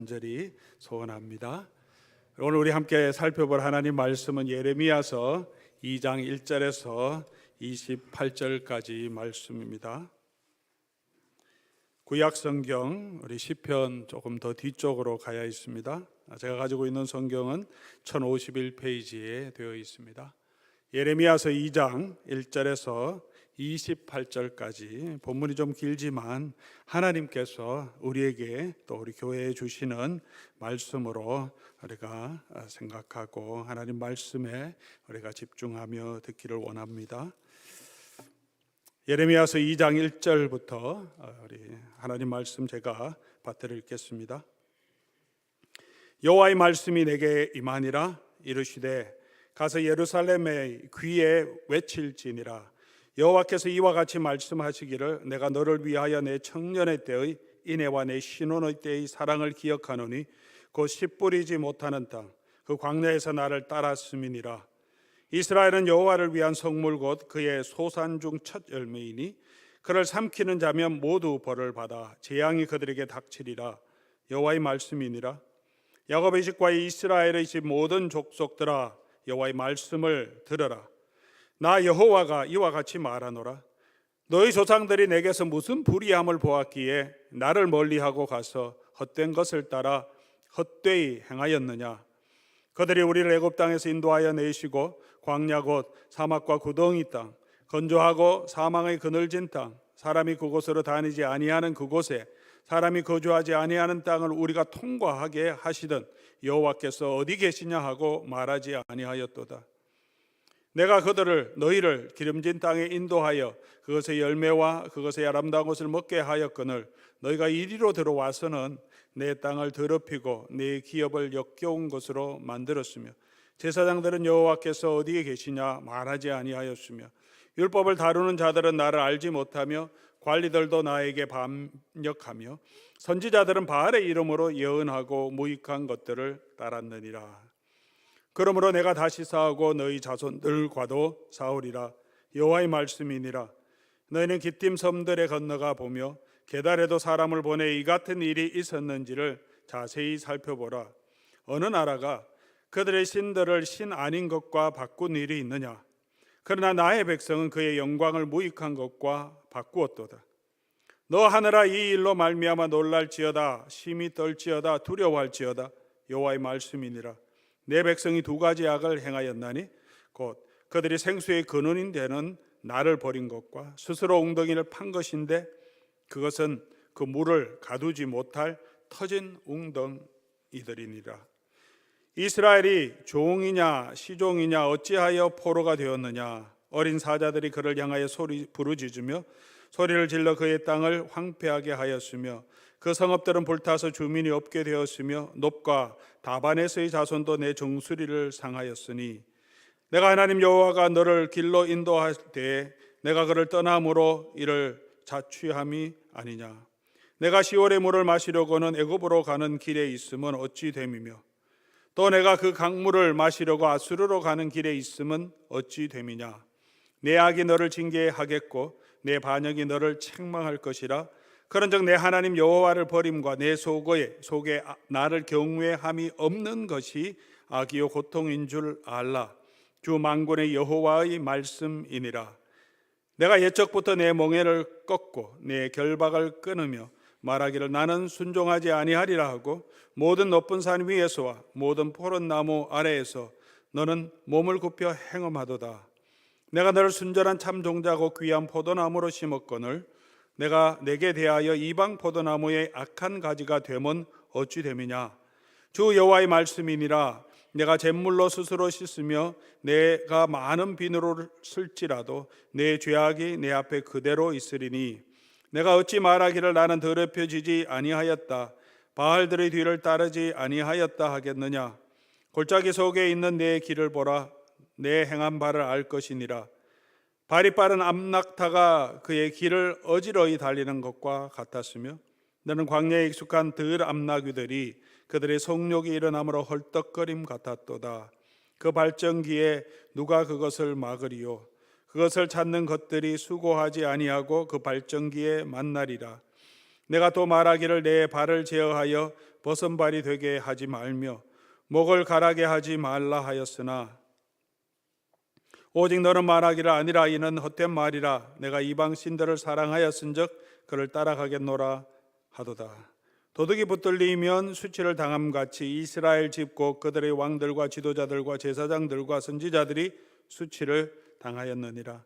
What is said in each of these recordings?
간절히 소원합니다. 오늘 우리 함께 살펴볼 하나님 말씀은 예레미야서 2장 1절에서 28절까지 말씀입니다. 구약 성경 우리 시편 조금 더 뒤쪽으로 가야 있습니다. 제가 가지고 있는 성경은 1051페이지에 되어 있습니다. 예레미야서 2장 1절에서 28절까지 본문이 좀 길지만 하나님께서 우리에게 또 우리 교회에 주시는 말씀으로 우리가 생각하고 하나님 말씀에 우리가 집중하며 듣기를 원합니다. 예레미야서 2장 1절부터 우리 하나님 말씀 제가 받들어 읽겠습니다. 여호와의 말씀이 내게 임하니라. 이르시되 가서 예루살렘의 귀에 외칠지니라. 여호와께서 이와 같이 말씀하시기를 내가 너를 위하여 내 청년의 때의 인애와 내 신혼의 때의 사랑을 기억하노니 곧 씨 뿌리지 못하는 땅 그 광야에서 나를 따랐음이니라. 이스라엘은 여호와를 위한 성물 곧 그의 소산 중 첫 열매이니 그를 삼키는 자면 모두 벌을 받아 재앙이 그들에게 닥치리라. 여호와의 말씀이니라. 야곱의 집과 이스라엘의 집 모든 족속들아 여호와의 말씀을 들으라. 나 여호와가 이와 같이 말하노라. 너희 조상들이 내게서 무슨 불의함을 보았기에 나를 멀리하고 가서 헛된 것을 따라 헛되이 행하였느냐. 그들이 우리를 애굽 땅에서 인도하여 내시고 광야 곧 사막과 구덩이 땅 건조하고 사망의 그늘진 땅 사람이 그곳으로 다니지 아니하는 그곳에 사람이 거주하지 아니하는 땅을 우리가 통과하게 하시던 여호와께서 어디 계시냐 하고 말하지 아니하였도다. 내가 그들을 너희를 기름진 땅에 인도하여 그것의 열매와 그것의 아름다운 것을 먹게 하였거늘 너희가 이리로 들어와서는 내 땅을 더럽히고 내 기업을 역겨운 것으로 만들었으며 제사장들은 여호와께서 어디에 계시냐 말하지 아니하였으며 율법을 다루는 자들은 나를 알지 못하며 관리들도 나에게 반역하며 선지자들은 바알의 이름으로 예언하고 무익한 것들을 따랐느니라. 그러므로 내가 다시 싸우고 너희 자손들과도 싸우리라. 여호와의 말씀이니라. 너희는 기띔 섬들에 건너가 보며 게달에도 사람을 보내 이 같은 일이 있었는지를 자세히 살펴보라. 어느 나라가 그들의 신들을 신 아닌 것과 바꾼 일이 있느냐. 그러나 나의 백성은 그의 영광을 무익한 것과 바꾸었도다. 너 하늘아 이 일로 말미암아 놀랄지어다. 심히 떨지어다. 두려워할지어다. 여호와의 말씀이니라. 내 백성이 두 가지 악을 행하였나니 곧 그들이 생수의 근원인 되는 나를 버린 것과 스스로 웅덩이를 판 것인데 그것은 그 물을 가두지 못할 터진 웅덩이들이니라. 이스라엘이 종이냐 시종이냐 어찌하여 포로가 되었느냐. 어린 사자들이 그를 향하여 부르짖으며 소리를 질러 그의 땅을 황폐하게 하였으며 그 성읍들은 불타서 주민이 없게 되었으며 놉과 다반에서의 자손도 내 정수리를 상하였으니 내가 하나님 여호와가 너를 길로 인도할 때에 내가 그를 떠남으로 이를 자취함이 아니냐. 내가 시월의 물을 마시려고는 애굽으로 가는 길에 있음은 어찌 됨이며 또 내가 그 강물을 마시려고 아수르로 가는 길에 있음은 어찌 됨이냐. 내 악이 너를 징계하겠고 내 반역이 너를 책망할 것이라. 그런즉 내 하나님 여호와를 버림과 내 속에 나를 경외함이 없는 것이 악이요 고통인 줄 알라. 주 만군의 여호와의 말씀이니라. 내가 옛적부터 내 멍에를 꺾고 내 결박을 끊으며 말하기를 나는 순종하지 아니하리라 하고 모든 높은 산 위에서와 모든 푸른 나무 아래에서 너는 몸을 굽혀 행음하도다. 내가 너를 순전한 참 종자고 귀한 포도나무로 심었거늘 내가 내게 대하여 이방 포도나무의 악한 가지가 되면 어찌 됨이냐. 주 여호와의 말씀이니라. 내가 잿물로 스스로 씻으며 내가 많은 비누를 쓸지라도 내 죄악이 내 앞에 그대로 있으리니 내가 어찌 말하기를 나는 더럽혀지지 아니하였다. 바알들의 뒤를 따르지 아니하였다 하겠느냐. 골짜기 속에 있는 내 길을 보라. 내 행한 바를 알 것이니라. 발이 빠른 암낙타가 그의 길을 어지러이 달리는 것과 같았으며 너는 광야에 익숙한 들 암나귀들이 그들의 성욕이 일어남으로 헐떡거림 같았도다. 그 발전기에 누가 그것을 막으리요. 그것을 찾는 것들이 수고하지 아니하고 그 발전기에 만나리라. 내가 또 말하기를 내 발을 제어하여 버선발이 되게 하지 말며 목을 가라게 하지 말라 하였으나 오직 너는 말하기를 아니라 이는 헛된 말이라 내가 이방 신들을 사랑하였은즉 그를 따라가겠노라 하도다. 도둑이 붙들리면 수치를 당함같이 이스라엘 집 곧 그들의 왕들과 지도자들과 제사장들과 선지자들이 수치를 당하였느니라.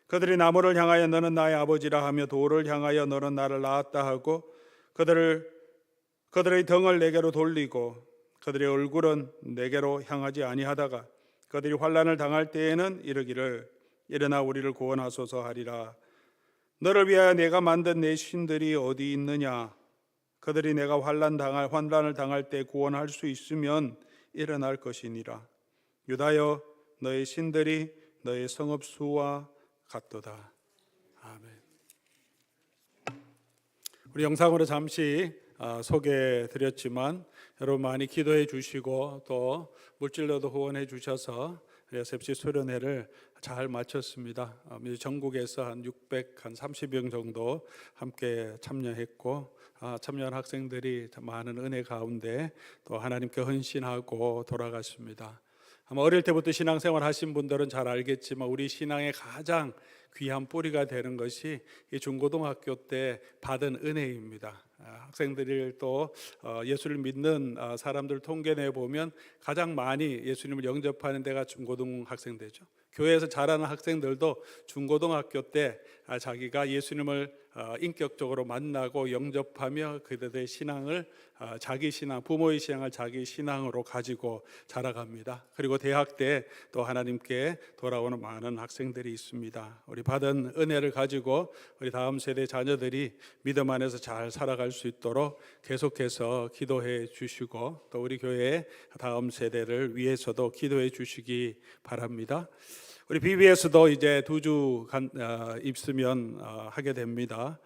그들이 나무를 향하여 너는 나의 아버지라 하며 돌을 향하여 너는 나를 낳았다 하고 그들의 등을 내게로 돌리고 그들의 얼굴은 내게로 향하지 아니하다가 그들이 환난을 당할 때에는 이르기를 일어나 우리를 구원하소서 하리라. 너를 위하여 내가 만든 내 신들이 어디 있느냐? 그들이 내가 환난을 당할 때 구원할 수 있으면 일어날 것이니라. 유다여 너의 신들이 너의 성읍 수와 같도다. 아멘. 우리 영상으로 잠시 소개해드렸지만 여러분 많이 기도해 주시고 또 물질로도 후원해 주셔서 셉시 수련회를 잘 마쳤습니다. 전국에서 한 630명 정도 함께 참여했고 참여한 학생들이 많은 은혜 가운데 또 하나님께 헌신하고 돌아갔습니다. 아마 어릴 때부터 신앙생활 하신 분들은 잘 알겠지만 우리 신앙의 가장 귀한 뿌리가 되는 것이 이 중고등학교 때 받은 은혜입니다. 학생들이 또 예수를 믿는 사람들 통계 내보면 가장 많이 예수님을 영접하는 데가 중고등학생들이죠. 교회에서 자라는 학생들도 중고등학교 때 자기가 예수님을 인격적으로 만나고 영접하며 그들의 신앙을 자기 신앙, 부모의 신앙을 자기 신앙으로 가지고 자라갑니다. 그리고 대학 때 또 하나님께 돌아오는 많은 학생들이 있습니다. 우리 받은 은혜를 가지고 우리 다음 세대 자녀들이 믿음 안에서 잘 살아갈 수 있도록 계속해서 기도해 주시고 또 우리 교회의 다음 세대를 위해서도 기도해 주시기 바랍니다. 우리 BBS도 이제 2주 있으면 하게 됩니다.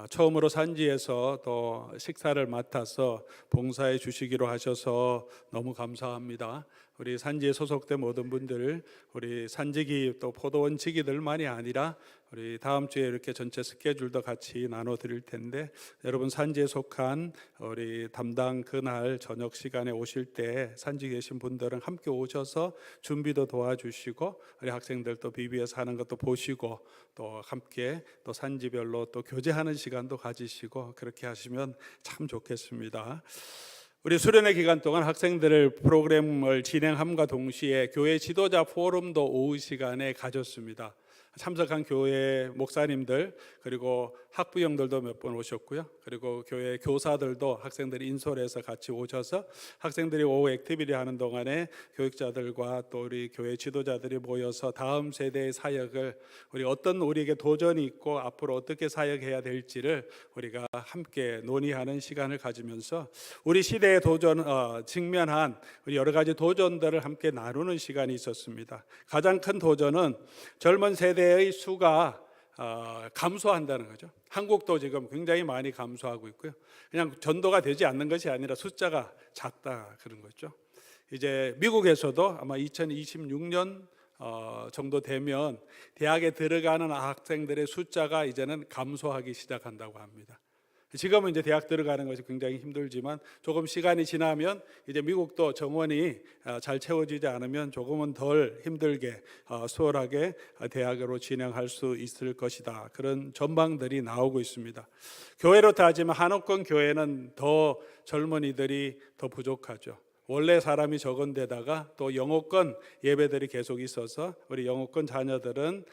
처음으로 산지에서 또 식사를 맡아서 봉사해 주시기로 하셔서 너무 감사합니다. 우리 산지에 소속된 모든 분들, 우리 산지기 또 포도원 지기들만이 아니라 우리 다음 주에 이렇게 전체 스케줄도 같이 나눠 드릴 텐데 여러분 산지에 속한 우리 담당 그날 저녁 시간에 오실 때 산지 계신 분들은 함께 오셔서 준비도 도와주시고 우리 학생들 또 BBS 하는 것도 보시고 또 함께 또 산지별로 또 교제하는 시간도 가지시고 그렇게 하시면 참 좋겠습니다. 우리 수련회 기간 동안 학생들 프로그램을 진행함과 동시에 교회 지도자 포럼도 오후 시간에 가졌습니다. 참석한 교회 목사님들 그리고 학부형들도 몇 번 오셨고요. 그리고 교회 교사들도 학생들이 인솔해서 같이 오셔서 학생들이 오후 액티비티 하는 동안에 교육자들과 또 우리 교회 지도자들이 모여서 다음 세대의 사역을 우리에게 도전이 있고 앞으로 어떻게 사역해야 될지를 우리가 함께 논의하는 시간을 가지면서 우리 시대의 직면한 우리 여러 가지 도전들을 함께 나누는 시간이 있었습니다. 가장 큰 도전은 젊은 세대의 수가 감소한다는 거죠. 한국도 지금 굉장히 많이 감소하고 있고요. 그냥 전도가 되지 않는 것이 아니라 숫자가 작다 그런 거죠. 이제 미국에서도 아마 2026년 정도 되면 대학에 들어가는 학생들의 숫자가 이제는 감소하기 시작한다고 합니다. 지금은 이제 대학 들어가는 것이 굉장히 힘들지만 조금 시간이 지나면 이제 미국도 정원이 잘 채워지지 않으면 조금은 덜 힘들게 수월하게 대학으로 진행할 수 있을 것이다. 그런 전망들이 나오고 있습니다. 교회로 따지면 한옥권 교회는 더 젊은이들이 더 부족하죠. 원래 사람이 적은 데다가 또 영어권 예배들이 계속 있어서 우리 영어권 자녀들은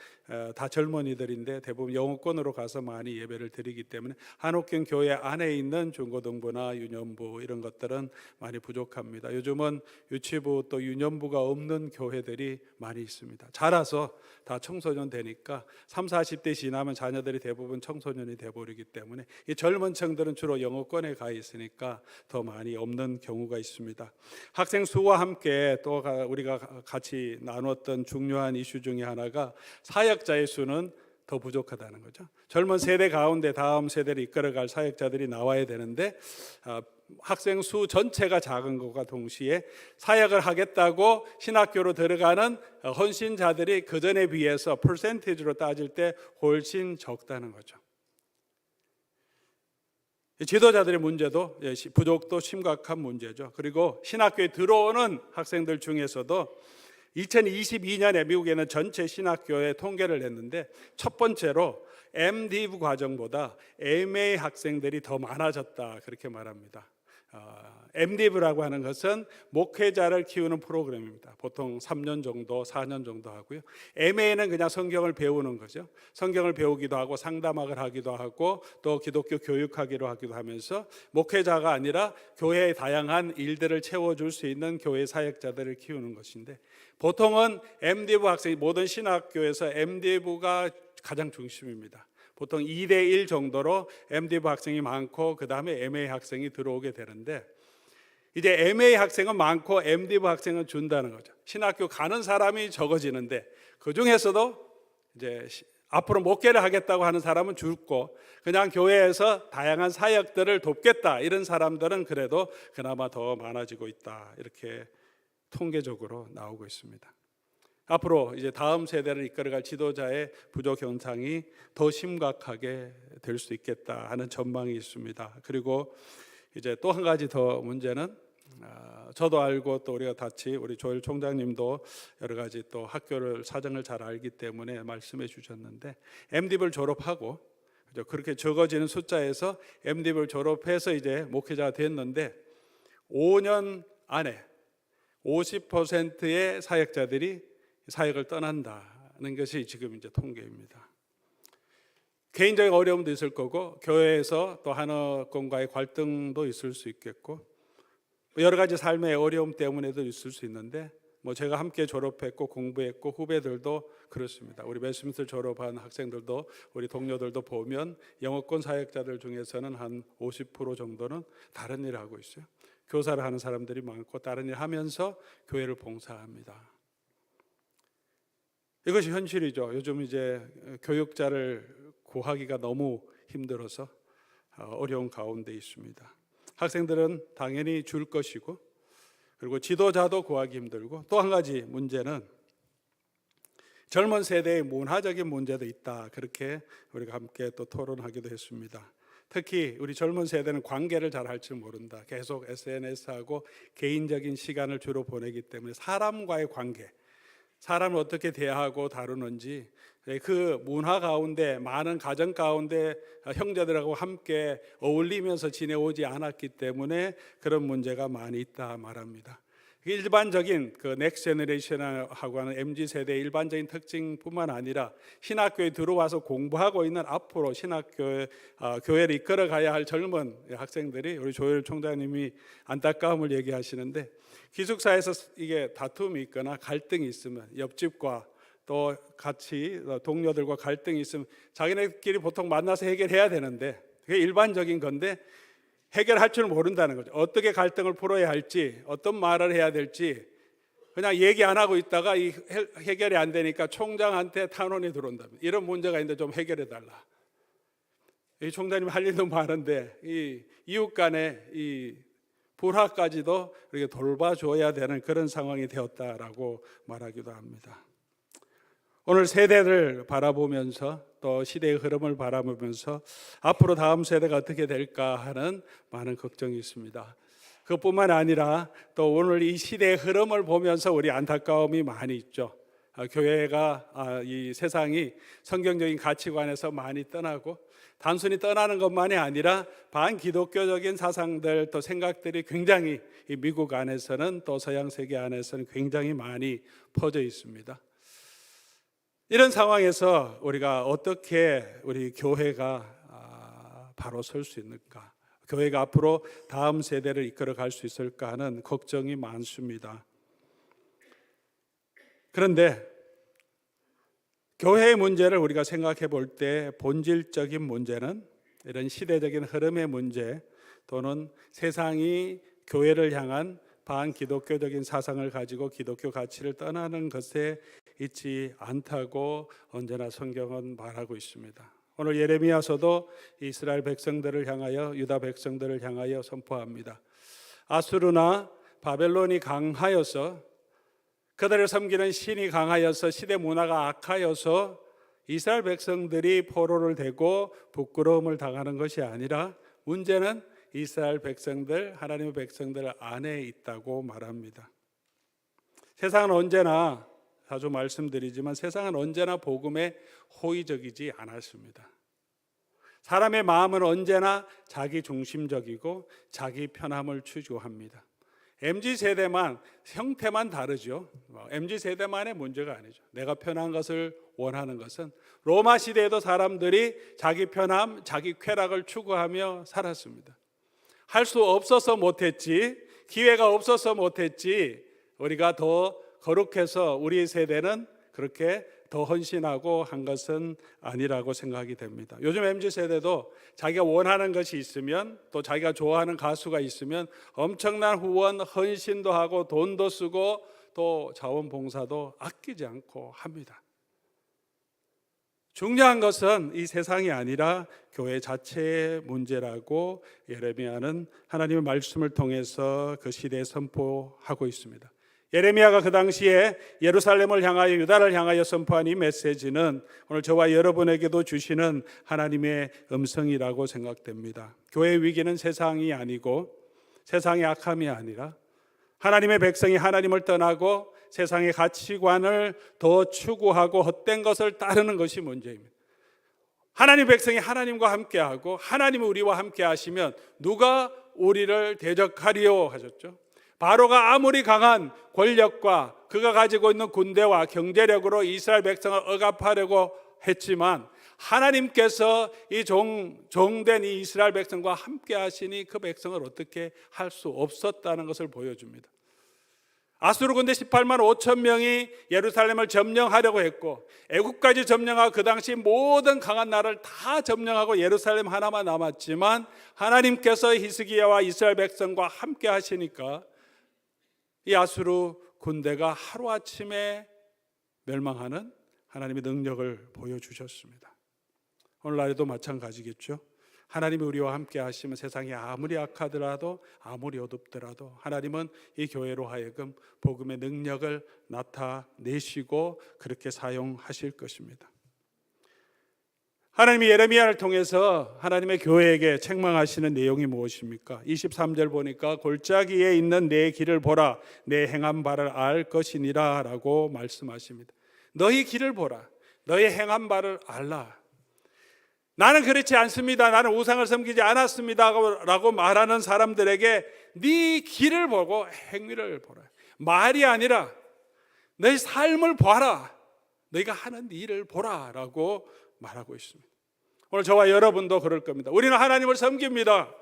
다 젊은이들인데 대부분 영어권으로 가서 많이 예배를 드리기 때문에 한옥경 교회 안에 있는 중고등부나 유년부 이런 것들은 많이 부족합니다. 요즘은 유치부 또 유년부가 없는 교회들이 많이 있습니다. 자라서 다 청소년 되니까 30, 40대 지나면 자녀들이 대부분 청소년이 돼버리기 때문에 이 젊은 층들은 주로 영어권에 가 있으니까 더 많이 없는 경우가 있습니다. 학생 수와 함께 또 우리가 같이 나눴던 중요한 이슈 중에 하나가 사역자의 수는 더 부족하다는 거죠. 젊은 세대 가운데 다음 세대를 이끌어갈 사역자들이 나와야 되는데 학생 수 전체가 작은 것과 동시에 사역을 하겠다고 신학교로 들어가는 헌신자들이 그전에 비해서 퍼센티지로 따질 때 훨씬 적다는 거죠. 지도자들의 문제도 부족도 심각한 문제죠. 그리고 신학교에 들어오는 학생들 중에서도 2022년에 미국에는 전체 신학교의 통계를 냈는데 첫 번째로 MDiv 과정보다 MA 학생들이 더 많아졌다 그렇게 말합니다. MDiv라고 하는 것은 목회자를 키우는 프로그램입니다. 보통 3년 정도, 4년 정도 하고요. MA는 그냥 성경을 배우는 거죠. 성경을 배우기도 하고 상담학을 하기도 하고 또 기독교 교육하기로 하기도 하면서 목회자가 아니라 교회의 다양한 일들을 채워줄 수 있는 교회 사역자들을 키우는 것인데, 보통은 MDiv 학생이 모든 신학교에서 MDiv가 가장 중심입니다. 보통 2대1 정도로 MDiv 학생이 많고 그 다음에 MA 학생이 들어오게 되는데, 이제 MA 학생은 많고 MDiv 학생은 준다는 거죠. 신학교 가는 사람이 적어지는데 그 중에서도 이제 앞으로 목회를 하겠다고 하는 사람은 줄고 그냥 교회에서 다양한 사역들을 돕겠다 이런 사람들은 그래도 그나마 더 많아지고 있다, 이렇게 통계적으로 나오고 있습니다. 앞으로 이제 다음 세대를 이끌어갈 지도자의 부족 현상이 더 심각하게 될 수 있겠다 하는 전망이 있습니다. 그리고 이제 또 한 가지 더 문제는, 저도 알고 또 우리가 같이 우리 조엘 총장님도 여러 가지 또 학교를 사정을 잘 알기 때문에 말씀해 주셨는데, MDiv를 졸업하고 그렇게 적어지는 숫자에서 MDiv를 졸업해서 이제 목회자가 됐는데 5년 안에 50%의 사역자들이 사역을 떠난다는 것이 지금 이제 통계입니다. 개인적인 어려움도 있을 거고 교회에서 또 하나권과의 갈등도 있을 수 있겠고 여러 가지 삶의 어려움 때문에도 있을 수 있는데, 제가 함께 졸업했고 공부했고 후배들도 그렇습니다. 우리 웨스트민스터 졸업한 학생들도 우리 동료들도 보면 영어권 사역자들 중에서는 한 50% 정도는 다른 일을 하고 있어요. 교사를 하는 사람들이 많고 다른 일 하면서 교회를 봉사합니다. 이것이 현실이죠. 요즘 이제 교육자를 구하기가 너무 힘들어서 어려운 가운데 있습니다. 학생들은 당연히 줄 것이고, 그리고 지도자도 구하기 힘들고, 또 한 가지 문제는 젊은 세대의 문화적인 문제도 있다, 그렇게 우리가 함께 또 토론하기도 했습니다. 특히 우리 젊은 세대는 관계를 잘 할 줄 모른다. 계속 SNS하고 개인적인 시간을 주로 보내기 때문에 사람과의 관계, 사람을 어떻게 대하고 다루는지, 그 문화 가운데 많은 가정 가운데 형제들하고 함께 어울리면서 지내오지 않았기 때문에 그런 문제가 많이 있다 말합니다. 일반적인 그 넥스트 제너레이션하고 하는 MZ세대의 일반적인 특징뿐만 아니라 신학교에 들어와서 공부하고 있는 앞으로 교회를 이끌어 가야 할 젊은 학생들이, 우리 조엘 총장님이 안타까움을 얘기하시는데, 기숙사에서 이게 다툼이 있거나 갈등이 있으면 옆집과 또 같이 동료들과 갈등이 있으면 자기네끼리 보통 만나서 해결해야 되는데, 그게 일반적인 건데 해결할 줄 모른다는 거죠. 어떻게 갈등을 풀어야 할지, 어떤 말을 해야 될지 그냥 얘기 안 하고 있다가 이 해결이 안 되니까 총장한테 탄원이 들어온답니다. 이런 문제가 있는데 좀 해결해 달라. 이 총장님 할 일도 많은데 이 이웃 간의 이 불화까지도 이렇게 돌봐줘야 되는 그런 상황이 되었다라고 말하기도 합니다. 오늘 세대를 바라보면서 또 시대의 흐름을 바라보면서 앞으로 다음 세대가 어떻게 될까 하는 많은 걱정이 있습니다. 그것뿐만 아니라 또 오늘 이 시대의 흐름을 보면서 우리 안타까움이 많이 있죠. 교회가 이 세상이 성경적인 가치관에서 많이 떠나고, 단순히 떠나는 것만이 아니라 반기독교적인 사상들 또 생각들이 굉장히 이 미국 안에서는 또 서양 세계 안에서는 굉장히 많이 퍼져 있습니다. 이런 상황에서 우리가 어떻게 우리 교회가 바로 설 수 있는가, 교회가 앞으로 다음 세대를 이끌어 갈 수 있을까 하는 걱정이 많습니다. 그런데 교회의 문제를 우리가 생각해 볼 때 본질적인 문제는 이런 시대적인 흐름의 문제 또는 세상이 교회를 향한 반기독교적인 사상을 가지고 기독교 가치를 떠나는 것에 있지 않다고 언제나 성경은 말하고 있습니다. 오늘 예레미야서도 이스라엘 백성들을 향하여, 유다 백성들을 향하여 선포합니다. 아수르나 바벨론이 강하여서, 그들을 섬기는 신이 강하여서, 시대 문화가 악하여서 이스라엘 백성들이 포로를 대고 부끄러움을 당하는 것이 아니라 문제는 이스라엘 백성들, 하나님의 백성들 안에 있다고 말합니다. 세상은 언제나, 자주 말씀드리지만 세상은 언제나 복음에 호의적이지 않았습니다. 사람의 마음은 언제나 자기 중심적이고 자기 편함을 추구합니다. MZ세대만, 형태만 다르죠. MZ세대만의 문제가 아니죠. 내가 편한 것을 원하는 것은 로마 시대에도 사람들이 자기 편함, 자기 쾌락을 추구하며 살았습니다. 할 수 없어서 못했지, 기회가 없어서 못했지, 우리가 더 거룩해서 우리 세대는 그렇게 더 헌신하고 한 것은 아니라고 생각이 됩니다. 요즘 MZ세대도 자기가 원하는 것이 있으면, 또 자기가 좋아하는 가수가 있으면 엄청난 후원, 헌신도 하고 돈도 쓰고 또 자원봉사도 아끼지 않고 합니다. 중요한 것은 이 세상이 아니라 교회 자체의 문제라고 예레미야는 하나님의 말씀을 통해서 그 시대에 선포하고 있습니다. 예레미야가 그 당시에 예루살렘을 향하여, 유다를 향하여 선포한 이 메시지는 오늘 저와 여러분에게도 주시는 하나님의 음성이라고 생각됩니다. 교회의 위기는 세상이 아니고 세상의 악함이 아니라 하나님의 백성이 하나님을 떠나고 세상의 가치관을 더 추구하고 헛된 것을 따르는 것이 문제입니다. 하나님의 백성이 하나님과 함께하고 하나님이 우리와 함께 하시면 누가 우리를 대적하리요 하셨죠. 바로가 아무리 강한 권력과 그가 가지고 있는 군대와 경제력으로 이스라엘 백성을 억압하려고 했지만 하나님께서 이 종된 이 이스라엘 백성과 함께 하시니 그 백성을 어떻게 할 수 없었다는 것을 보여줍니다. 아수르 군대 18만 5천 명이 예루살렘을 점령하려고 했고 애국까지 점령하고 그 당시 모든 강한 나라를 다 점령하고 예루살렘 하나만 남았지만 하나님께서 히스기야와 이스라엘 백성과 함께 하시니까 이 아수르 군대가 하루아침에 멸망하는 하나님의 능력을 보여주셨습니다. 오늘날에도 마찬가지겠죠. 하나님이 우리와 함께 하시면 세상이 아무리 악하더라도 아무리 어둡더라도 하나님은 이 교회로 하여금 복음의 능력을 나타내시고 그렇게 사용하실 것입니다. 하나님이 예레미야를 통해서 하나님의 교회에게 책망하시는 내용이 무엇입니까? 23절 보니까 골짜기에 있는 내 길을 보라, 내 행한 바를 알 것이니라 라고 말씀하십니다. 너희 길을 보라, 너희 행한 바를 알라. 나는 그렇지 않습니다, 나는 우상을 섬기지 않았습니다 라고 말하는 사람들에게 네 길을 보고 행위를 보라. 말이 아니라 너희 삶을 봐라, 너희가 하는 일을 보라 라고 말하고 있습니다. 오늘 저와 여러분도 그럴 겁니다. 우리는 하나님을 섬깁니다,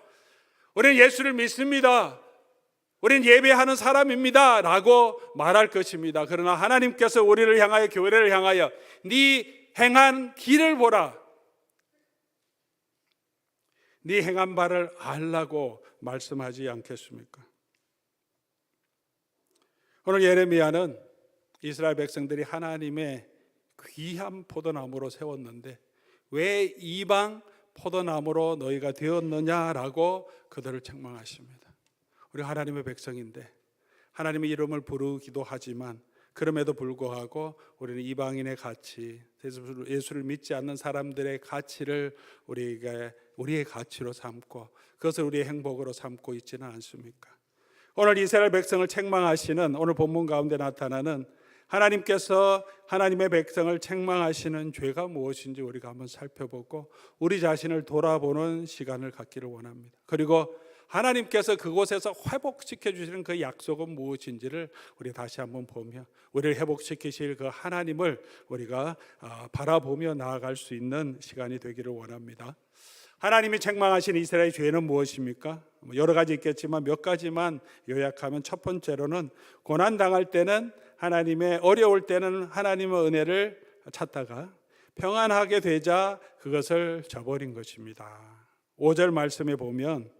우리는 예수를 믿습니다, 우리는 예배하는 사람입니다 라고 말할 것입니다. 그러나 하나님께서 우리를 향하여, 교회를 향하여 네 행한 길을 보라, 네 행한 바를 알라고 말씀하지 않겠습니까? 오늘 예레미야는 이스라엘 백성들이 하나님의 귀한 포도나무로 세웠는데 왜 이방 포도나무로 너희가 되었느냐라고 그들을 책망하십니다. 우리 하나님의 백성인데 하나님의 이름을 부르기도 하지만 그럼에도 불구하고 우리는 이방인의 가치, 예수를 믿지 않는 사람들의 가치를 우리의 가치로 삼고 그것을 우리의 행복으로 삼고 있지는 않습니까? 오늘 이스라엘 백성을 책망하시는 오늘 본문 가운데 나타나는 하나님께서 하나님의 백성을 책망하시는 죄가 무엇인지 우리가 한번 살펴보고 우리 자신을 돌아보는 시간을 갖기를 원합니다. 그리고 하나님께서 그곳에서 회복시켜 주시는 그 약속은 무엇인지를 우리 다시 한번 보며 우리를 회복시키실 그 하나님을 우리가 바라보며 나아갈 수 있는 시간이 되기를 원합니다. 하나님이 책망하신 이스라엘의 죄는 무엇입니까? 여러 가지 있겠지만 몇 가지만 요약하면 첫 번째로는 고난당할 때는 하나님의, 어려울 때는 하나님의 은혜를 찾다가 평안하게 되자 그것을 저버린 것입니다. 5절 말씀에 보면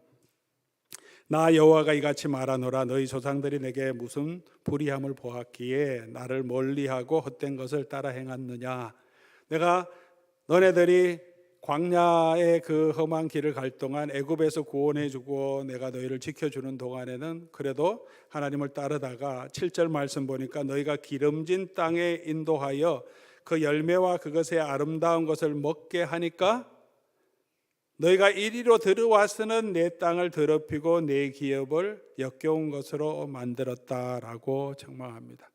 나 여호와가 이같이 말하노라, 너희 조상들이 내게 무슨 불의함을 보았기에 나를 멀리하고 헛된 것을 따라 행했느냐. 내가 너네들이 광야의 그 험한 길을 갈 동안 애굽에서 구원해 주고 내가 너희를 지켜주는 동안에는 그래도 하나님을 따르다가 7절 말씀 보니까 너희가 기름진 땅에 인도하여 그 열매와 그것의 아름다운 것을 먹게 하니까 너희가 이리로 들어와서는 내 땅을 더럽히고 내 기업을 역겨운 것으로 만들었다라고 책망합니다.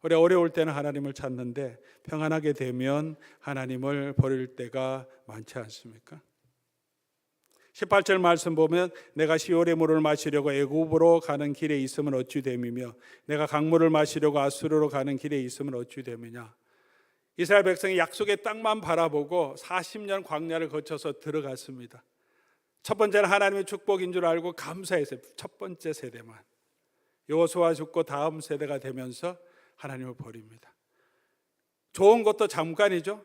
우리 어려울 때는 하나님을 찾는데 평안하게 되면 하나님을 버릴 때가 많지 않습니까? 18절 말씀 보면 내가 시올의 물을 마시려고 애굽으로 가는 길에 있으면 어찌 됨이며 내가 강물을 마시려고 아수르로 가는 길에 있으면 어찌 됨이냐. 이스라엘 백성이 약속의 땅만 바라보고 40년 광야를 거쳐서 들어갔습니다. 첫 번째는 하나님의 축복인 줄 알고 감사했어요. 첫 번째 세대만. 여호수아 죽고 다음 세대가 되면서 하나님을 버립니다. 좋은 것도 잠깐이죠.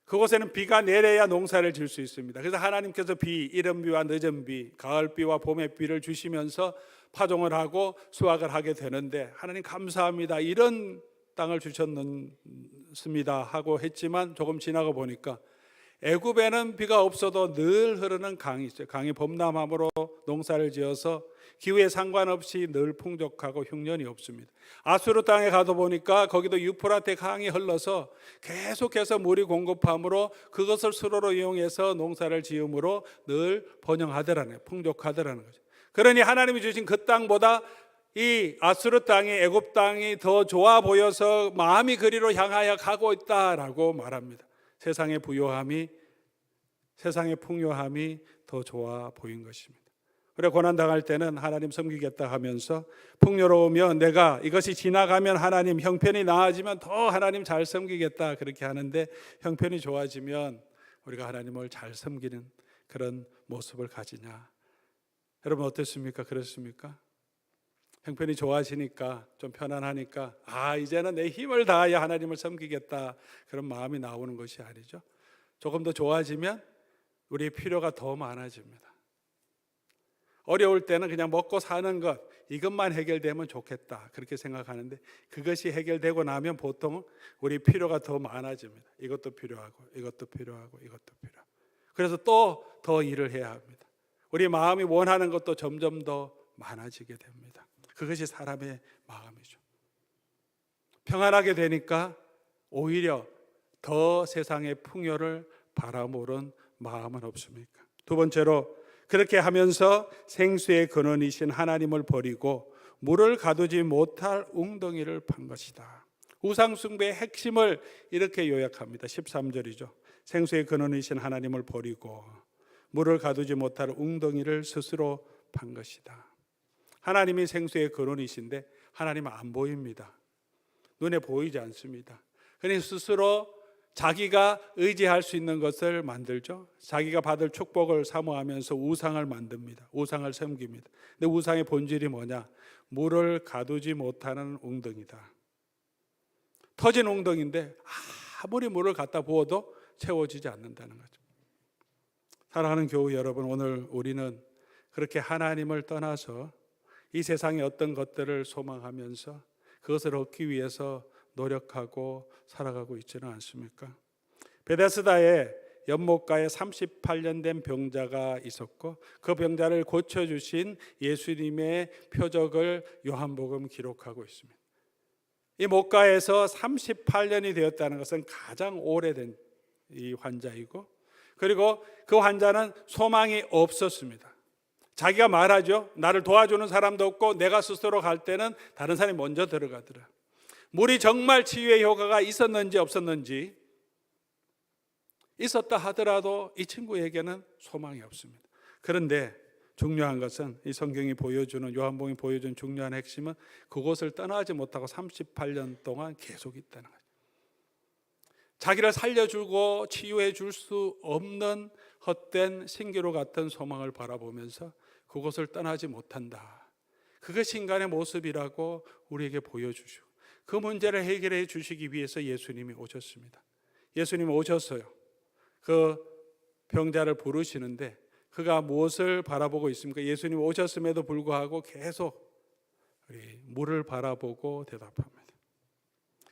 그곳에는 비가 내려야 농사를 지을 수 있습니다. 그래서 하나님께서 비, 이른 비와 늦은 비, 가을 비와 봄의 비를 주시면서 파종을 하고 수확을 하게 되는데 하나님 감사합니다. 이런 땅을 주셨습니다 하고 했지만 조금 지나가 보니까 애굽에는 비가 없어도 늘 흐르는 강이 있어요. 강이 범람함으로 농사를 지어서 기후에 상관없이 늘 풍족하고 흉년이 없습니다. 아수르 땅에 가도 보니까 거기도 유프라테 강이 흘러서 계속해서 물이 공급함으로 그것을 수로로 이용해서 농사를 지음으로 늘 번영하더라는, 풍족하더라는 거죠. 그러니 하나님이 주신 그 땅보다 이 아수르 땅이, 애굽 땅이 더 좋아 보여서 마음이 그리로 향하여 가고 있다라고 말합니다. 세상의 부요함이, 세상의 풍요함이 더 좋아 보인 것입니다. 그래 고난 당할 때는 하나님 섬기겠다 하면서 풍요로우면 내가 이것이 지나가면 하나님 형편이 나아지면 더 하나님 잘 섬기겠다 그렇게 하는데 형편이 좋아지면 우리가 하나님을 잘 섬기는 그런 모습을 가지냐. 여러분 어떻습니까? 그렇습니까? 형편이 좋아지니까 좀 편안하니까 이제는 내 힘을 다하여 하나님을 섬기겠다 그런 마음이 나오는 것이 아니죠. 조금 더 좋아지면 우리의 필요가 더 많아집니다. 어려울 때는 그냥 먹고 사는 것 이것만 해결되면 좋겠다 그렇게 생각하는데 그것이 해결되고 나면 보통 우리 필요가 더 많아집니다. 이것도 필요하고 이것도 필요하고 이것도 필요하고 그래서 또 더 일을 해야 합니다. 우리 마음이 원하는 것도 점점 더 많아지게 됩니다. 그것이 사람의 마음이죠. 평안하게 되니까 오히려 더 세상의 풍요를 바라보는 마음은 없습니까? 두 번째로 그렇게 하면서 생수의 근원이신 하나님을 버리고 물을 가두지 못할 웅덩이를 판 것이다. 우상 숭배의 핵심을 이렇게 요약합니다. 13절이죠. 생수의 근원이신 하나님을 버리고 물을 가두지 못할 웅덩이를 스스로 판 것이다. 하나님이 생수의 근원이신데 하나님은 안 보입니다. 눈에 보이지 않습니다. 그러니 스스로 자기가 의지할 수 있는 것을 만들죠. 자기가 받을 축복을 사모하면서 우상을 만듭니다. 우상을 섬깁니다. 근데 우상의 본질이 뭐냐? 물을 가두지 못하는 웅덩이다. 터진 웅덩이인데 아무리 물을 갖다 부어도 채워지지 않는다는 거죠. 사랑하는 교우 여러분, 오늘 우리는 그렇게 하나님을 떠나서 이 세상의 어떤 것들을 소망하면서 그것을 얻기 위해서 노력하고 살아가고 있지는 않습니까? 베데스다에 연못가에 38년 된 병자가 있었고 그 병자를 고쳐주신 예수님의 표적을 요한복음 기록하고 있습니다. 이 못가에서 38년이 되었다는 것은 가장 오래된 이 환자이고 그리고 그 환자는 소망이 없었습니다. 자기가 말하죠. 나를 도와주는 사람도 없고 내가 스스로 갈 때는 다른 사람이 먼저 들어가더라. 물이 정말 치유의 효과가 있었는지 없었는지 있었다 하더라도 이 친구에게는 소망이 없습니다. 그런데 중요한 것은 이 성경이 보여주는 요한복음이 보여주는 중요한 핵심은 그곳을 떠나지 못하고 38년 동안 계속 있다는 거죠. 자기를 살려주고 치유해 줄 수 없는 헛된 신기루 같은 소망을 바라보면서 그곳을 떠나지 못한다. 그것이 인간의 모습이라고 우리에게 보여주시고 그 문제를 해결해 주시기 위해서 예수님이 오셨습니다. 예수님이 오셨어요. 그 병자를 부르시는데 그가 무엇을 바라보고 있습니까? 예수님이 오셨음에도 불구하고 계속 물을 바라보고 대답합니다.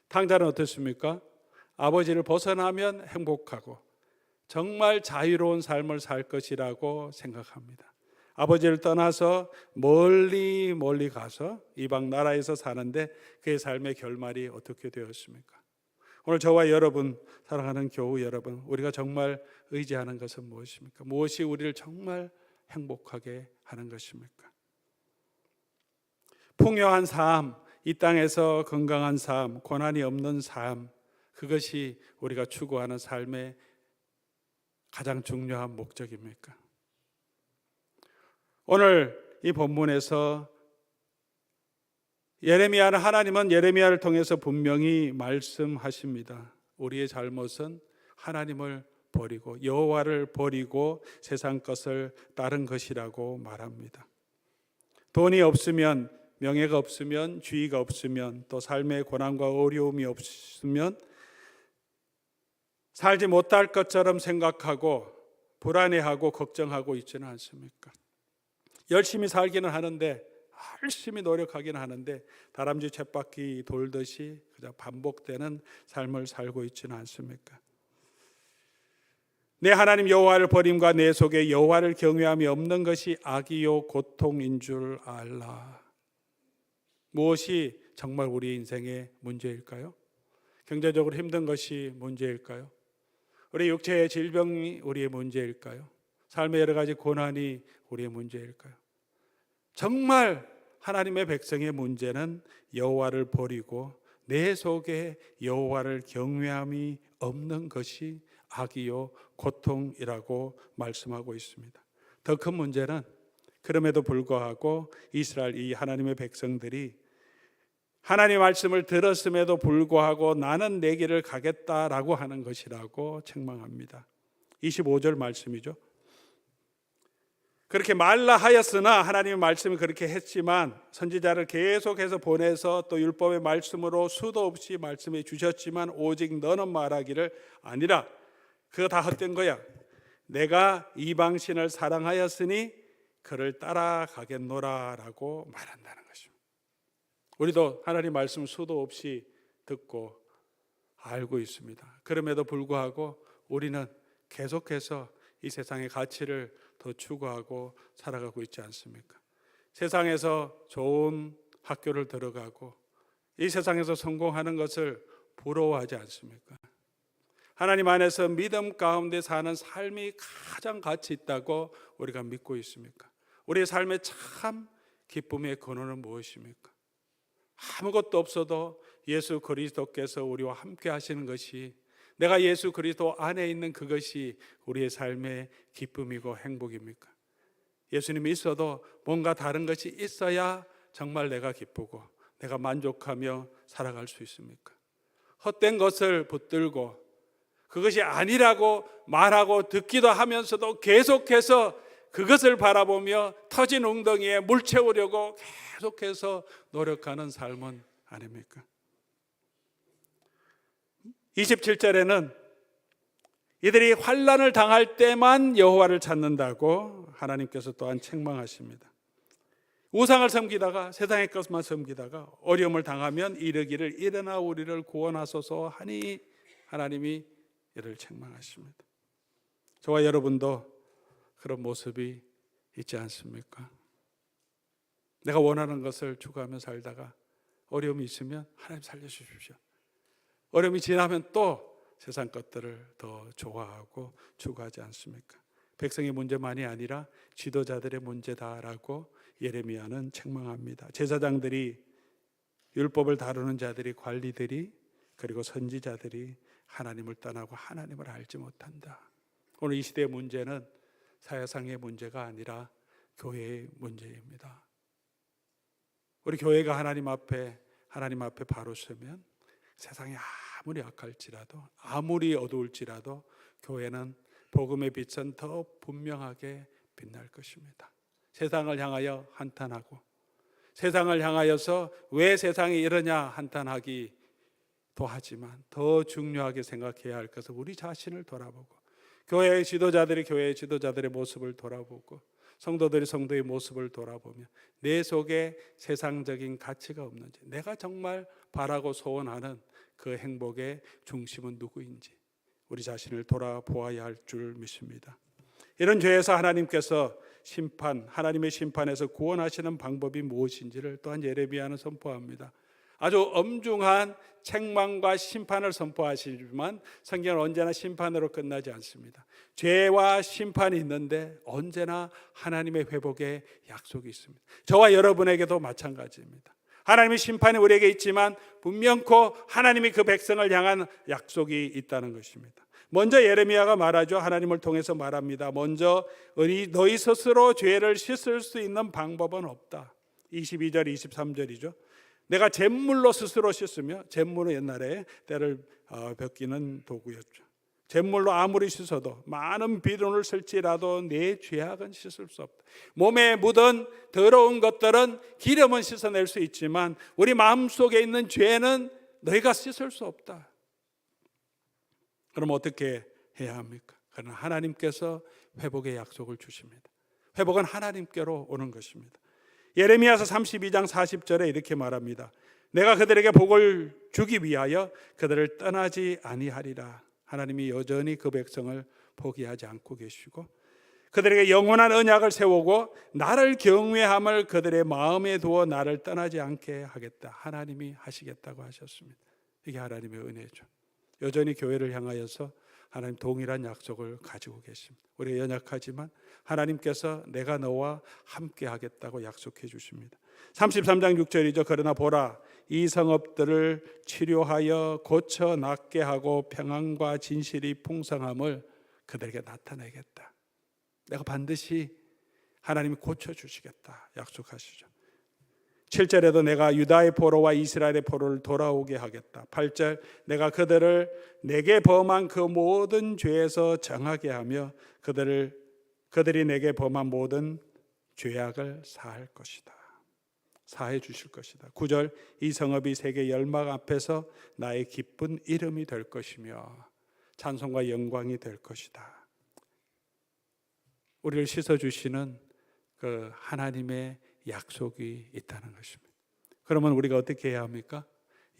탕자는 어떻습니까? 아버지를 벗어나면 행복하고 정말 자유로운 삶을 살 것이라고 생각합니다. 아버지를 떠나서 멀리 가서 이방 나라에서 사는데 그의 삶의 결말이 어떻게 되었습니까? 오늘 저와 여러분, 사랑하는 교우 여러분, 우리가 정말 의지하는 것은 무엇입니까? 무엇이 우리를 정말 행복하게 하는 것입니까? 풍요한 삶, 이 땅에서 건강한 삶, 고난이 없는 삶, 그것이 우리가 추구하는 삶의 가장 중요한 목적입니까? 오늘 이 본문에서 하나님은 예레미야를 통해서 분명히 말씀하십니다. 우리의 잘못은 하나님을 버리고 여호와를 버리고 세상 것을 따른 것이라고 말합니다. 돈이 없으면, 명예가 없으면, 주의가 없으면, 또 삶의 고난과 어려움이 없으면 살지 못할 것처럼 생각하고 불안해하고 걱정하고 있지는 않습니까? 열심히 살기는 하는데, 열심히 노력하기는 하는데 다람쥐 쳇바퀴 돌듯이 그냥 반복되는 삶을 살고 있지는 않습니까? 내 하나님 여호와를 버림과 내 속에 여호와를 경외함이 없는 것이 악이요 고통인 줄 알라. 무엇이 정말 우리 인생의 문제일까요? 경제적으로 힘든 것이 문제일까요? 우리 육체의 질병이 우리의 문제일까요? 삶의 여러 가지 고난이 우리의 문제일까요? 정말 하나님의 백성의 문제는 여호와를 버리고 내 속에 여호와를 경외함이 없는 것이 악이요 고통이라고 말씀하고 있습니다. 더 큰 문제는 그럼에도 불구하고 이스라엘 이 하나님의 백성들이 하나님의 말씀을 들었음에도 불구하고 나는 내 길을 가겠다라고 하는 것이라고 책망합니다. 25절 말씀이죠. 그렇게 말라 하였으나, 하나님의 말씀이 그렇게 했지만 선지자를 계속해서 보내서 또 율법의 말씀으로 수도 없이 말씀해 주셨지만 오직 너는 말하기를 아니라 그거 다 헛된 거야. 내가 이방신을 사랑하였으니 그를 따라가겠노라 라고 말한다는 것입니다. 우리도 하나님 말씀 수도 없이 듣고 알고 있습니다. 그럼에도 불구하고 우리는 계속해서 이 세상의 가치를 더 추구하고 살아가고 있지 않습니까? 세상에서 좋은 학교를 들어가고 이 세상에서 성공하는 것을 부러워하지 않습니까? 하나님 안에서 믿음 가운데 사는 삶이 가장 가치 있다고 우리가 믿고 있습니까? 우리의 삶의 참 기쁨의 근원은 무엇입니까? 아무것도 없어도 예수 그리스도께서 우리와 함께 하시는 것이, 내가 예수 그리스도 안에 있는 그것이 우리의 삶의 기쁨이고 행복입니까? 예수님이 있어도 뭔가 다른 것이 있어야 정말 내가 기쁘고 내가 만족하며 살아갈 수 있습니까? 헛된 것을 붙들고 그것이 아니라고 말하고 듣기도 하면서도 계속해서 그것을 바라보며 터진 웅덩이에 물 채우려고 계속해서 노력하는 삶은 아닙니까? 27절에는 이들이 환난을 당할 때만 여호와를 찾는다고 하나님께서 또한 책망하십니다. 우상을 섬기다가 세상의 것만 섬기다가 어려움을 당하면 이르기를 일어나 우리를 구원하소서 하니 하나님이 이를 책망하십니다. 저와 여러분도 그런 모습이 있지 않습니까? 내가 원하는 것을 추구하며 살다가 어려움이 있으면 하나님 살려주십시오. 어려움이 지나면 또 세상 것들을 더 좋아하고 추구하지 않습니까? 백성의 문제만이 아니라 지도자들의 문제다라고 예레미야는 책망합니다. 제사장들이, 율법을 다루는 자들이, 관리들이, 그리고 선지자들이 하나님을 떠나고 하나님을 알지 못한다. 오늘 이 시대의 문제는 사회상의 문제가 아니라 교회의 문제입니다. 우리 교회가 하나님 앞에 바로 서면 세상이 아무리 악할지라도, 아무리 어두울지라도 교회는 복음의 빛은 더 분명하게 빛날 것입니다. 세상을 향하여 한탄하고 세상을 향하여서 왜 세상이 이러냐 한탄하기도 하지만 더 중요하게 생각해야 할 것은 우리 자신을 돌아보고 교회의 지도자들의 모습을 돌아보고 성도들이 성도의 모습을 돌아보며 내 속에 세상적인 가치가 없는지, 내가 정말 바라고 소원하는 그 행복의 중심은 누구인지 우리 자신을 돌아보아야 할 줄 믿습니다. 이런 죄에서 하나님께서 하나님의 심판에서 구원하시는 방법이 무엇인지를 또한 예레미야는 선포합니다. 아주 엄중한 책망과 심판을 선포하시지만 성경은 언제나 심판으로 끝나지 않습니다. 죄와 심판이 있는데 언제나 하나님의 회복의 약속이 있습니다. 저와 여러분에게도 마찬가지입니다. 하나님의 심판이 우리에게 있지만 분명코 하나님이 그 백성을 향한 약속이 있다는 것입니다. 먼저 예레미야가 말하죠. 하나님을 통해서 말합니다. 먼저 너희 스스로 죄를 씻을 수 있는 방법은 없다. 22절 23절이죠. 내가 잿물로 스스로 씻으며, 잿물은 옛날에 때를 벗기는 도구였죠. 잿물로 아무리 씻어도 많은 비누를 쓸지라도 내 죄악은 씻을 수 없다. 몸에 묻은 더러운 것들은 기름은 씻어낼 수 있지만 우리 마음속에 있는 죄는 너희가 씻을 수 없다. 그럼 어떻게 해야 합니까? 그러나 하나님께서 회복의 약속을 주십니다. 회복은 하나님께로 오는 것입니다. 예레미야서 32장 40절에 이렇게 말합니다. 내가 그들에게 복을 주기 위하여 그들을 떠나지 아니하리라. 하나님이 여전히 그 백성을 포기하지 않고 계시고 그들에게 영원한 언약을 세우고 나를 경외함을 그들의 마음에 두어 나를 떠나지 않게 하겠다. 하나님이 하시겠다고 하셨습니다. 이게 하나님의 은혜죠. 여전히 교회를 향하여서 하나님 동일한 약속을 가지고 계십니다. 우리가 연약하지만 하나님께서 내가 너와 함께 하겠다고 약속해 주십니다. 33장 6절이죠. 그러나 보라, 이 성읍들을 치료하여 고쳐 낫게 하고 평안과 진실이 풍성함을 그들에게 나타내겠다. 내가 반드시 하나님이 고쳐주시겠다 약속하시죠. 7절에도 내가 유다의 포로와 이스라엘의 포로를 돌아오게 하겠다. 8절 내가 그들을 내게 범한 그 모든 죄에서 정하게 하며 그들이 내게 범한 모든 죄악을 사할 것이다. 사해 주실 것이다. 9절 이 성읍이 세계 열막 앞에서 나의 기쁜 이름이 될 것이며 찬송과 영광이 될 것이다. 우리를 씻어주시는 그 하나님의 약속이 있다는 것입니다. 그러면 우리가 어떻게 해야 합니까?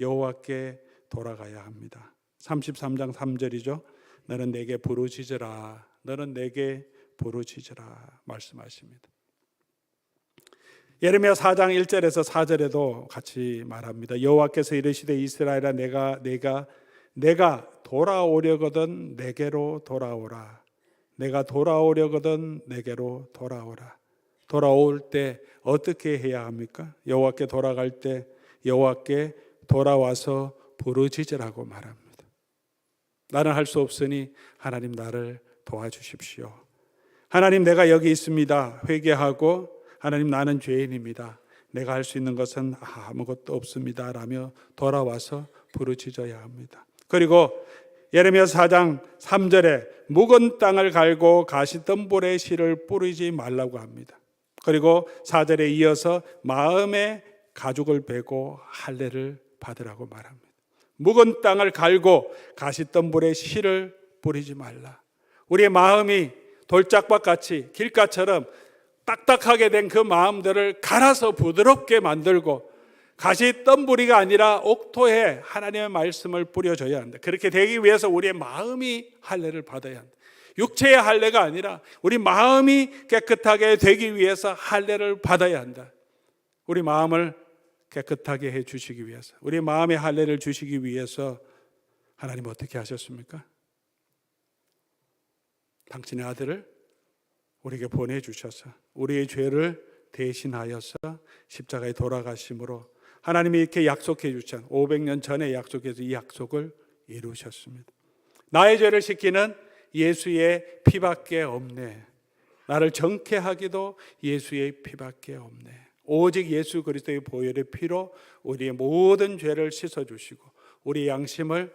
여호와께 돌아가야 합니다. 33장 3절이죠. 너는 내게 부르짖으라. 너는 내게 부르짖으라 말씀하십니다. 예레미야 4장 1절에서 4절에도 같이 말합니다. 여호와께서 이르시되 이스라엘아 내가 돌아오려거든 내게로 돌아오라. 내가 돌아오려거든 내게로 돌아오라. 돌아올 때 어떻게 해야 합니까? 여호와께 돌아갈 때 여호와께 돌아와서 부르짖으라고 말합니다. 나는 할 수 없으니 하나님 나를 도와주십시오. 하나님 내가 여기 있습니다. 회개하고 하나님 나는 죄인입니다. 내가 할 수 있는 것은 아무것도 없습니다. 라며 돌아와서 부르짖어야 합니다. 그리고 예레미야 4장 3절에 묵은 땅을 갈고 가시덤불에 실을 뿌리지 말라고 합니다. 그리고 4절에 이어서 마음의 가죽을 베고 할례를 받으라고 말합니다. 묵은 땅을 갈고 가시덤불에 실을 뿌리지 말라. 우리의 마음이 돌짝밭 같이 길가처럼 딱딱하게 된 그 마음들을 갈아서 부드럽게 만들고 가시덤불이가 아니라 옥토에 하나님의 말씀을 뿌려줘야 한다. 그렇게 되기 위해서 우리의 마음이 할례를 받아야 한다. 육체의 할례가 아니라 우리 마음이 깨끗하게 되기 위해서 할례를 받아야 한다. 우리 마음을 깨끗하게 해 주시기 위해서, 우리 마음의 할례를 주시기 위해서 하나님 어떻게 하셨습니까? 당신의 아들을 우리에게 보내주셔서 우리의 죄를 대신하여서 십자가에 돌아가심으로 하나님이 이렇게 약속해 주신 500년 전에 약속해서 이 약속을 이루셨습니다. 나의 죄를 씻기는 예수의 피밖에 없네. 나를 정케 하기도 예수의 피밖에 없네. 오직 예수 그리스도의 보혈의 피로 우리의 모든 죄를 씻어주시고 우리의 양심을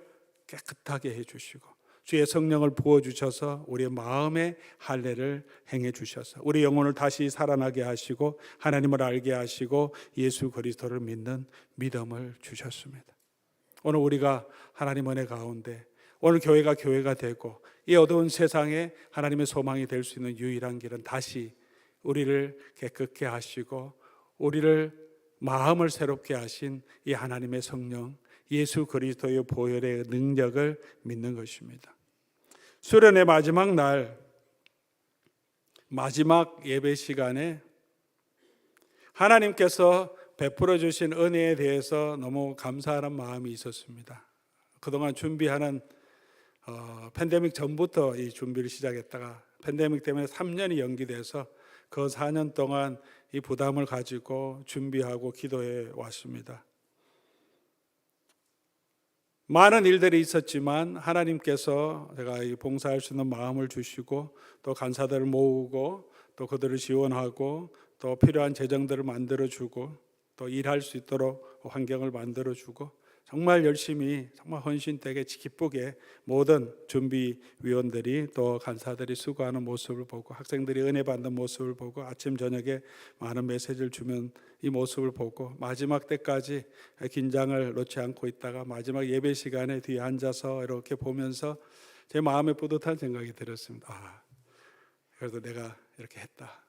깨끗하게 해주시고 주의 성령을 부어주셔서 우리의 마음의 할례를 행해 주셔서 우리 영혼을 다시 살아나게 하시고 하나님을 알게 하시고 예수 그리스도를 믿는 믿음을 주셨습니다. 오늘 우리가 하나님 은혜 가운데 오늘 교회가 되고 이 어두운 세상에 하나님의 소망이 될 수 있는 유일한 길은 다시 우리를 깨끗게 하시고 우리를 마음을 새롭게 하신 이 하나님의 성령 예수 그리스도의 보혈의 능력을 믿는 것입니다. 수련의 마지막 날 마지막 예배 시간에 하나님께서 베풀어 주신 은혜에 대해서 너무 감사하는 마음이 있었습니다. 그동안 준비하는 팬데믹 전부터 이 준비를 시작했다가 팬데믹 때문에 3년이 연기돼서 그 4년 동안 이 부담을 가지고 준비하고 기도해 왔습니다. 많은 일들이 있었지만 하나님께서 제가 이 봉사할 수 있는 마음을 주시고 또 간사들을 모으고 또 그들을 지원하고 또 필요한 재정들을 만들어주고 또 일할 수 있도록 환경을 만들어주고 정말 열심히 정말 헌신되게 기쁘게 모든 준비위원들이 또 간사들이 수고하는 모습을 보고 학생들이 은혜 받는 모습을 보고 아침 저녁에 많은 메시지를 주면 이 모습을 보고 마지막 때까지 긴장을 놓지 않고 있다가 마지막 예배 시간에 뒤에 앉아서 이렇게 보면서 제 마음에 뿌듯한 생각이 들었습니다. 그래도 내가 이렇게 했다.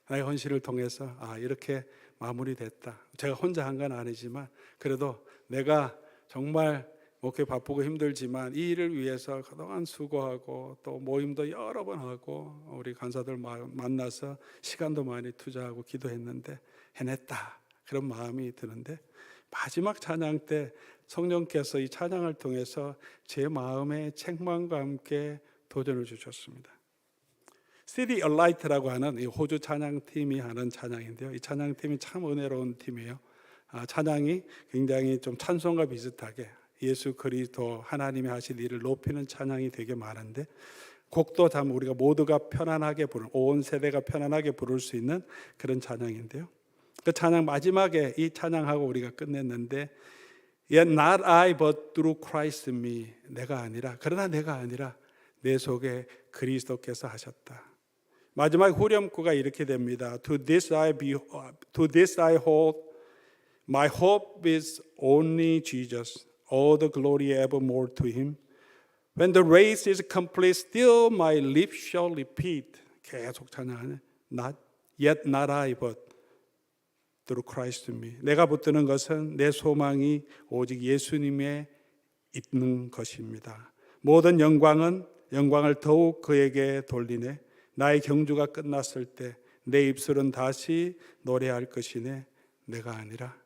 나의 헌신을 통해서 이렇게 마무리됐다. 제가 혼자 한 건 아니지만 그래도 내가 정말 목회 바쁘고 힘들지만 이 일을 위해서 그동안 수고하고 또 모임도 여러 번 하고 우리 간사들 만나서 시간도 많이 투자하고 기도했는데 해냈다. 그런 마음이 드는데 마지막 찬양 때 성령께서 이 찬양을 통해서 제 마음의 책망과 함께 도전을 주셨습니다. City Alight라고 하는 이 호주 찬양팀이 하는 찬양인데요. 이 찬양팀이 참 은혜로운 팀이에요. 찬양이 굉장히 좀 찬송과 비슷하게 예수 그리스도 하나님이 하신 일을 높이는 찬양이 되게 많은데 곡도 참 우리가 모두가 편안하게 부르는 온 세대가 편안하게 부를 수 있는 그런 찬양인데요. 그 찬양 마지막에 이 찬양하고 우리가 끝냈는데 Yet not I but through Christ in me 내가 아니라 그러나 내가 아니라 내 속에 그리스도께서 하셨다. 마지막 후렴구가 이렇게 됩니다. To this I hold My hope is only Jesus. All the glory evermore to Him. When the race is complete, still my lips shall repeat. 계속 찬양하네. Yet not I, but through Christ in me. 내가 붙드는 것은 내 소망이 오직 예수님에 있는 것입니다. 모든 영광을 더욱 그에게 돌리네. 나의 경주가 끝났을 때 내 입술은 다시 노래할 것이네. 내가 아니라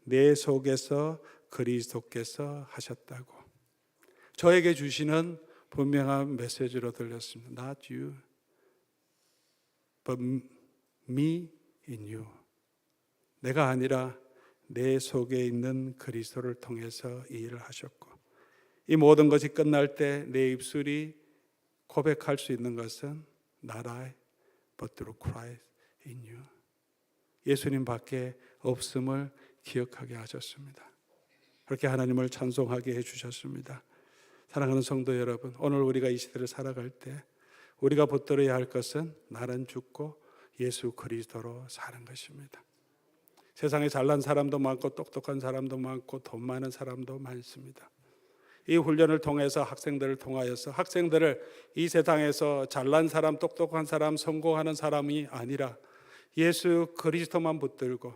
내 속에서 그리스도께서 하셨다고 저에게 주시는 분명한 메시지로 들렸습니다. Not you, but me in you. 내가 아니라 내 속에 있는 그리스도를 통해서 이 일을 하셨고 이 모든 것이 끝날 때 내 입술이 고백할 수 있는 것은 Not I, but through Christ in you. 예수님 밖에 없음을 기억하게 하셨습니다. 그렇게 하나님을 찬송하게 해주셨습니다. 사랑하는 성도 여러분, 오늘 우리가 이 시대를 살아갈 때 우리가 붙들어야 할 것은 나는 죽고 예수 그리스도로 사는 것입니다. 세상에 잘난 사람도 많고 똑똑한 사람도 많고 돈 많은 사람도 많습니다. 이 훈련을 통해서 학생들을 통하여서 학생들을 이 세상에서 잘난 사람, 똑똑한 사람, 성공하는 사람이 아니라 예수 그리스도만 붙들고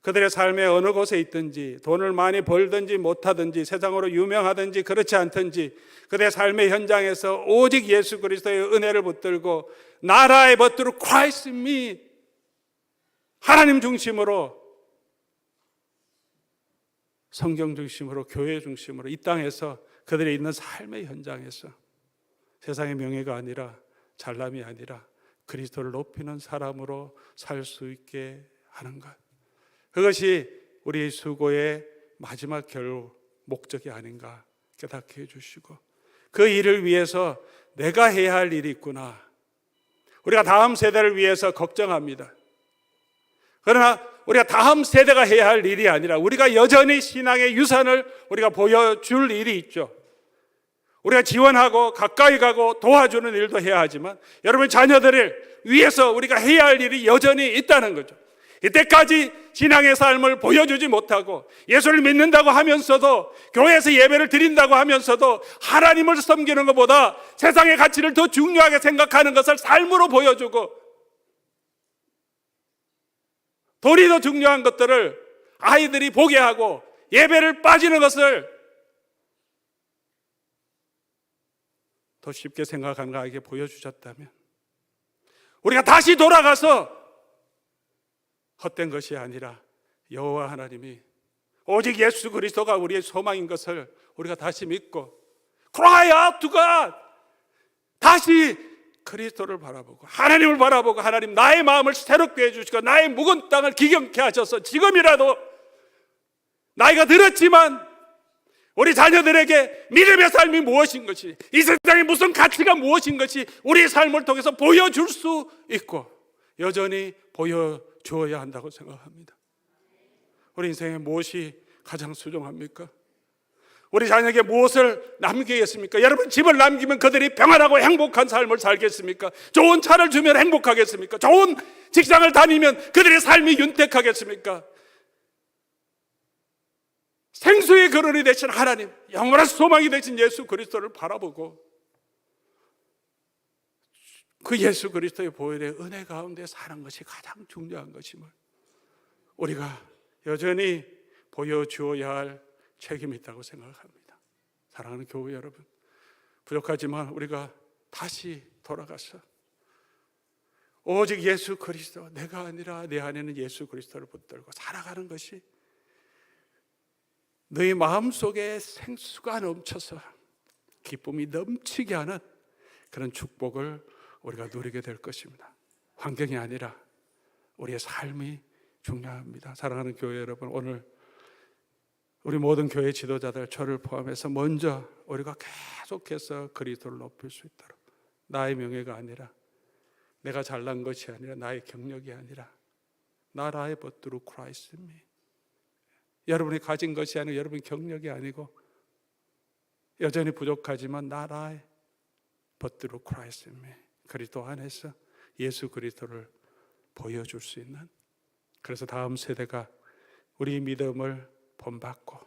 그들의 삶의 어느 곳에 있든지 돈을 많이 벌든지 못하든지 세상으로 유명하든지 그렇지 않든지 그들의 삶의 현장에서 오직 예수 그리스도의 은혜를 붙들고 나라의 벗들어 Christ in me 하나님 중심으로 성경 중심으로 교회 중심으로 이 땅에서 그들이 있는 삶의 현장에서 세상의 명예가 아니라 잘남이 아니라 그리스도를 높이는 사람으로 살 수 있게 하는 것 그것이 우리의 수고의 마지막 결국 목적이 아닌가 깨닫게 해주시고 그 일을 위해서 내가 해야 할 일이 있구나. 우리가 다음 세대를 위해서 걱정합니다. 그러나 우리가 다음 세대가 해야 할 일이 아니라 우리가 여전히 신앙의 유산을 우리가 보여줄 일이 있죠. 우리가 지원하고 가까이 가고 도와주는 일도 해야 하지만 여러분 자녀들을 위해서 우리가 해야 할 일이 여전히 있다는 거죠. 이때까지 신앙의 삶을 보여주지 못하고 예수를 믿는다고 하면서도 교회에서 예배를 드린다고 하면서도 하나님을 섬기는 것보다 세상의 가치를 더 중요하게 생각하는 것을 삶으로 보여주고 돈이 더 중요한 것들을 아이들이 보게 하고 예배를 빠지는 것을 더 쉽게 생각하는 아이에게 보여주셨다면 우리가 다시 돌아가서 헛된 것이 아니라 여호와 하나님이 오직 예수 그리스도가 우리의 소망인 것을 우리가 다시 믿고 cry out to God, 다시 그리스도를 바라보고 하나님을 바라보고 하나님 나의 마음을 새롭게 해주시고 나의 묵은 땅을 기경케 하셔서 지금이라도 나이가 들었지만 우리 자녀들에게 믿음의 삶이 무엇인 것이, 이 세상에 무슨 가치가 무엇인 것이 우리의 삶을 통해서 보여줄 수 있고 여전히 보여주어야 한다고 생각합니다. 우리 인생에 무엇이 가장 소중합니까? 우리 자녀에게 무엇을 남기겠습니까? 여러분, 집을 남기면 그들이 평안하고 행복한 삶을 살겠습니까? 좋은 차를 주면 행복하겠습니까? 좋은 직장을 다니면 그들의 삶이 윤택하겠습니까? 생수의 근원이 되신 하나님, 영원한 소망이 되신 예수 그리스도를 바라보고 그 예수 그리스도의 보혈의 은혜 가운데 사는 것이 가장 중요한 것임을 우리가 여전히 보여주어야 할 책임이 있다고 생각합니다. 사랑하는 교회 여러분, 부족하지만 우리가 다시 돌아가서 오직 예수 그리스도, 내가 아니라 내 안에는 예수 그리스도를 붙들고 살아가는 것이 너희 마음속에 생수가 넘쳐서 기쁨이 넘치게 하는 그런 축복을 우리가 누리게 될 것입니다. 환경이 아니라 우리의 삶이 중요합니다. 사랑하는 교회 여러분, 오늘 우리 모든 교회 지도자들, 저를 포함해서 먼저 우리가 계속해서 그리스도를 높일 수 있도록, 나의 명예가 아니라, 내가 잘난 것이 아니라, 나의 경력이 아니라 나라의 but through Christ in me, 여러분이 가진 것이 아니고 여러분의 경력이 아니고 여전히 부족하지만 나라의 but through Christ in me, 그리스도 안에서 예수 그리스도를 보여줄 수 있는, 그래서 다음 세대가 우리 믿음을 본받고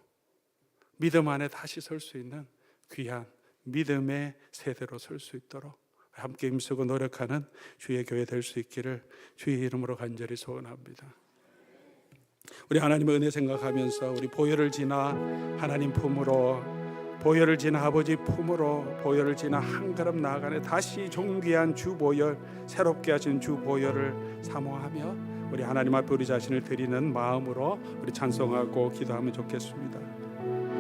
믿음 안에 다시 설 수 있는 귀한 믿음의 세대로 설 수 있도록 함께 힘쓰고 노력하는 주의 교회 될 수 있기를 주의 이름으로 간절히 소원합니다. 우리 하나님의 은혜 생각하면서 우리 보혈을 지나 하나님 품으로, 보혈을 지나 아버지 품으로, 보혈을 지나 한 걸음 나아가네 다시 존귀한 주 보혈, 새롭게 하신 주 보혈을 사모하며 우리 하나님 앞에 우리 자신을 드리는 마음으로 우리 찬송하고 기도하면 좋겠습니다.